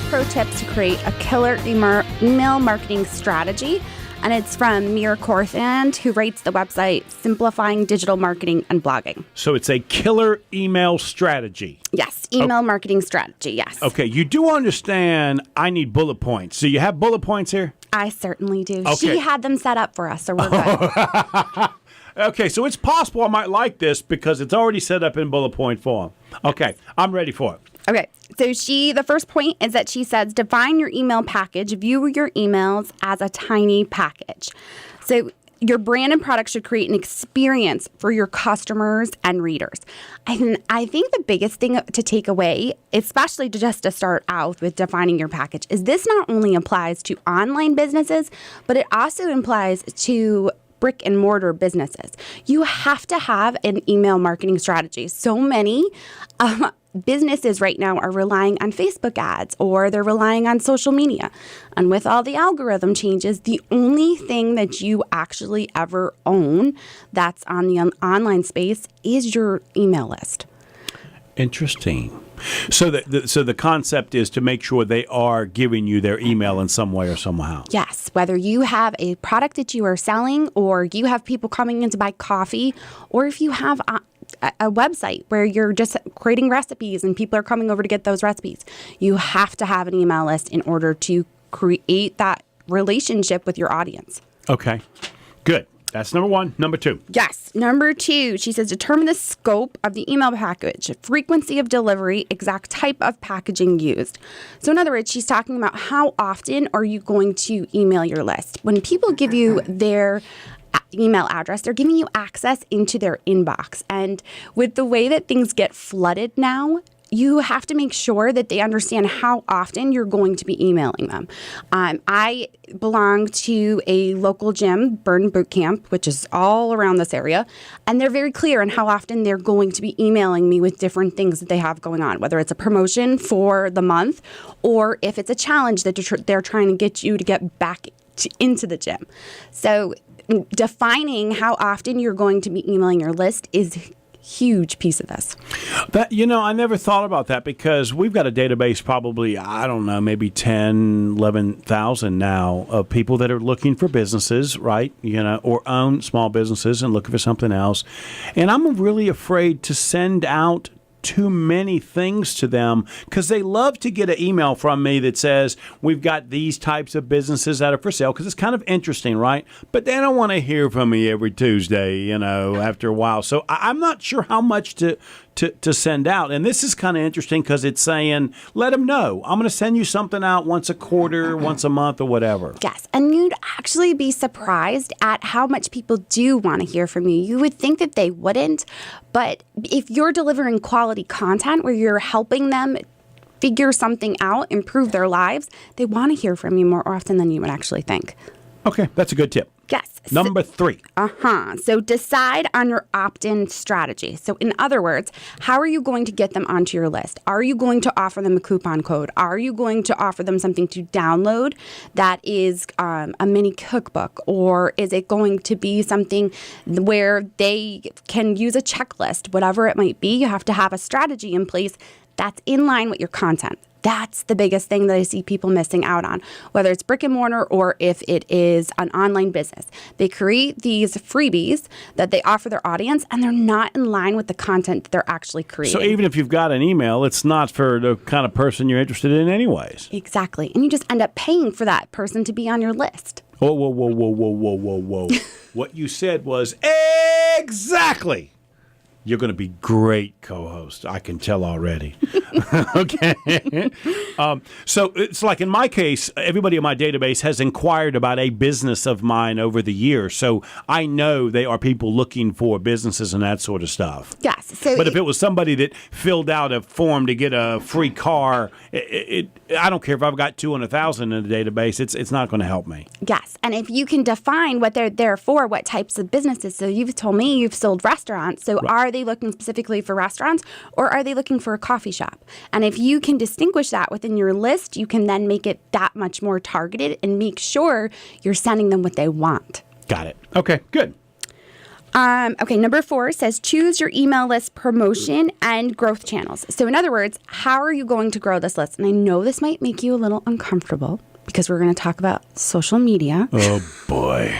pro tips to create a killer email marketing strategy. And it's from Mira Corthand, who writes the website Simplifying Digital Marketing and Blogging. So it's a killer email strategy. Yes, email marketing strategy, yes. Okay, you do understand I need bullet points. Do you have bullet points here? I certainly do. Okay. She had them set up for us, so we're good. Okay, so it's possible I might like this because it's already set up in bullet point form. Okay, I'm ready for it. Okay, so the first point is that she says, define your email package, view your emails as a tiny package. So your brand and product should create an experience for your customers and readers. And I think the biggest thing to take away, especially to start out with defining your package, is this not only applies to online businesses, but it also applies to brick and mortar businesses. You have to have an email marketing strategy. So many businesses right now are relying on Facebook ads or they're relying on social media. And with all the algorithm changes, the only thing that you actually ever own that's on the online space is your email list. Interesting. So the concept is to make sure they are giving you their email in some way or somehow. Yes, whether you have a product that you are selling or you have people coming in to buy coffee, or if you have a website where you're just creating recipes and people are coming over to get those recipes, you have to have an email list in order to create that relationship with your audience. Okay, good. That's number one. Number two. Yes. Number two, she says, determine the scope of the email package, frequency of delivery, exact type of packaging used. So in other words, she's talking about how often are you going to email your list. When people give you their email address, they're giving you access into their inbox. And with the way that things get flooded now, you have to make sure that they understand how often you're going to be emailing them. I belong to a local gym, Burn Boot Camp, which is all around this area, and they're very clear on how often they're going to be emailing me with different things that they have going on, whether it's a promotion for the month or if it's a challenge that they're trying to get you to get back into the gym. So defining how often you're going to be emailing your list is huge piece of this. That, I never thought about that because we've got a database probably, I don't know, maybe 10, 11,000 now of people that are looking for businesses, right? Or own small businesses and looking for something else. And I'm really afraid to send out too many things to them because they love to get an email from me that says we've got these types of businesses that are for sale because it's kind of interesting, right? But they don't want to hear from me every Tuesday, after a while. So I'm not sure how much to send out. And this is kind of interesting because it's saying, let them know. I'm going to send you something out once a quarter, once a month, or whatever. Yes. And you'd actually be surprised at how much people do want to hear from you. You would think that they wouldn't. But if you're delivering quality content where you're helping them figure something out, improve their lives, they want to hear from you more often than you would actually think. Okay. That's a good tip. Yes. Number three. So decide on your opt-in strategy. So in other words, how are you going to get them onto your list? Are you going to offer them a coupon code? Are you going to offer them something to download that is a mini cookbook? Or is it going to be something where they can use a checklist? Whatever it might be, you have to have a strategy in place that's in line with your content. That's the biggest thing that I see people missing out on, whether it's brick and mortar or if it is an online business. They create these freebies that they offer their audience, and they're not in line with the content that they're actually creating. So even if you've got an email, it's not for the kind of person you're interested in anyways. Exactly. And you just end up paying for that person to be on your list. Whoa. What you said was exactly. You're going to be great co-host. I can tell already. Okay. So it's like in my case, everybody in my database has inquired about a business of mine over the years. So I know they are people looking for businesses and that sort of stuff. Yes. So but if it was somebody that filled out a form to get a free car, I don't care if I've got 200,000 in the database. It's not going to help me. Yes. And if you can define what they're there for, what types of businesses. So you've told me you've sold restaurants. So Right. Are they looking specifically for restaurants or are they looking for a coffee shop? And if you can distinguish that within your list, you can then make it that much more targeted and make sure you're sending them what they want. Got it. Okay, good. Okay, number 4 says choose your email list promotion and growth channels. So in other words, how are you going to grow this list? And I know this might make you a little uncomfortable because we're going to talk about social media. Oh, boy.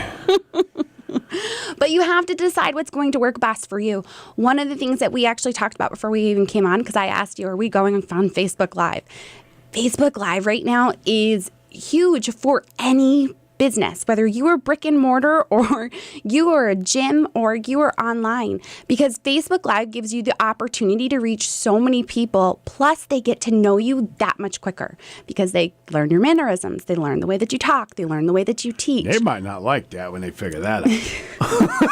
But you have to decide what's going to work best for you. One of the things that we actually talked about before we even came on, because I asked you, are we going on Facebook Live? Facebook Live right now is huge for any business, whether you are brick and mortar or you are a gym or you are online, because Facebook Live gives you the opportunity to reach so many people. Plus, they get to know you that much quicker because they learn your mannerisms. They learn the way that you talk. They learn the way that you teach. They might not like that when they figure that out.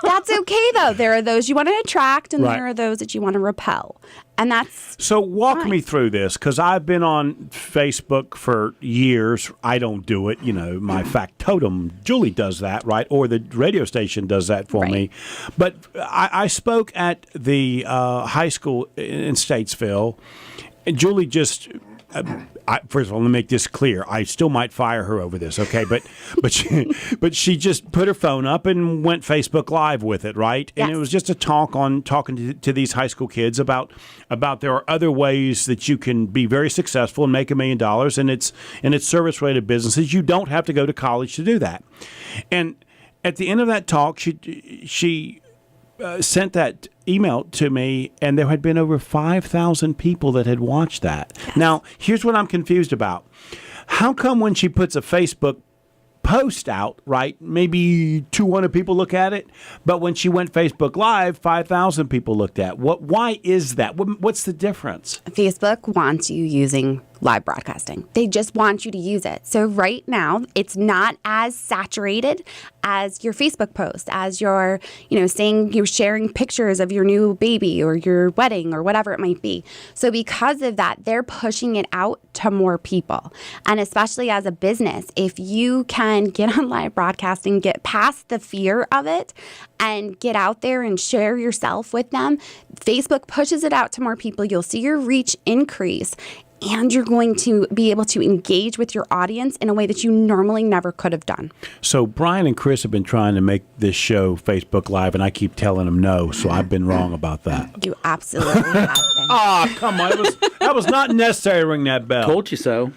That's okay, though. There are those you want to attract and Right. there are those that you want to repel. And that's So walk fine. me through this, because I've been on Facebook for years. I don't do it. My factotum, Julie does that, right? Or the radio station does that for Right. me. But I spoke at the high school in Statesville, and Julie just... first of all, let me make this clear. I still might fire her over this, okay? But she just put her phone up and went Facebook Live with it, right? And Yes. it was just a talking to these high school kids about there are other ways that you can be very successful and make $1 million, and it's service related businesses. You don't have to go to college to do that. And at the end of that talk, she sent that email to me, and there had been over 5,000 people that had watched that. Yes. Now, here's what I'm confused about. How come when she puts a Facebook post out, right, maybe 200 people look at it, but when she went Facebook Live, 5,000 people looked at it? Why is that? What's the difference? Facebook wants you using live broadcasting. They just want you to use it. So right now, it's not as saturated as your Facebook post, as your, saying you're sharing pictures of your new baby or your wedding or whatever it might be. So because of that, they're pushing it out to more people. And especially as a business, if you can get on live broadcasting, get past the fear of it, and get out there and share yourself with them, Facebook pushes it out to more people. You'll see your reach increase. And you're going to be able to engage with your audience in a way that you normally never could have done. So Brian and Chris have been trying to make this show Facebook Live, and I keep telling them no, so I've been wrong about that. You absolutely have been. Ah, come on. That was not necessary to ring that bell. Told you so.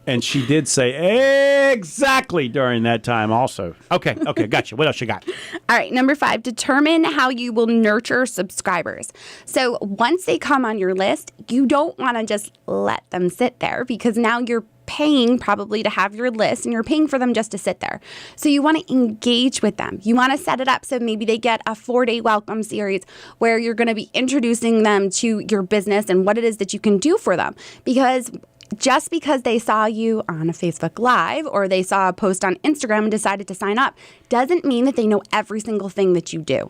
And she did say exactly during that time also. Okay, gotcha. What else you got? All right, number 5, determine how you will nurture subscribers. So once they come on your list, you don't want to just let them sit there, because now you're paying probably to have your list and you're paying for them just to sit there. So you want to engage with them. You want to set it up so maybe they get a 4-day welcome series where you're going to be introducing them to your business and what it is that you can do for them. Because just because they saw you on a Facebook Live or they saw a post on Instagram and decided to sign up doesn't mean that they know every single thing that you do.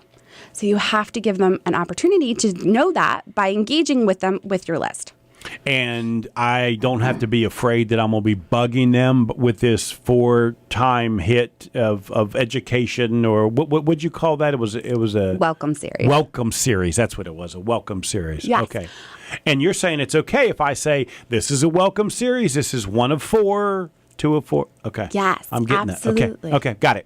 So you have to give them an opportunity to know that by engaging with them with your list. And I don't have to be afraid that I'm going to be bugging them with this 4-time hit of education, or what would you call that? It was a Welcome series. Welcome series. That's what it was, a welcome series. Yes. Okay. And you're saying it's okay if I say this is a welcome series. This is 1 of 4, 2 of 4. Okay. Yes, I'm getting absolutely. that. Okay, got it.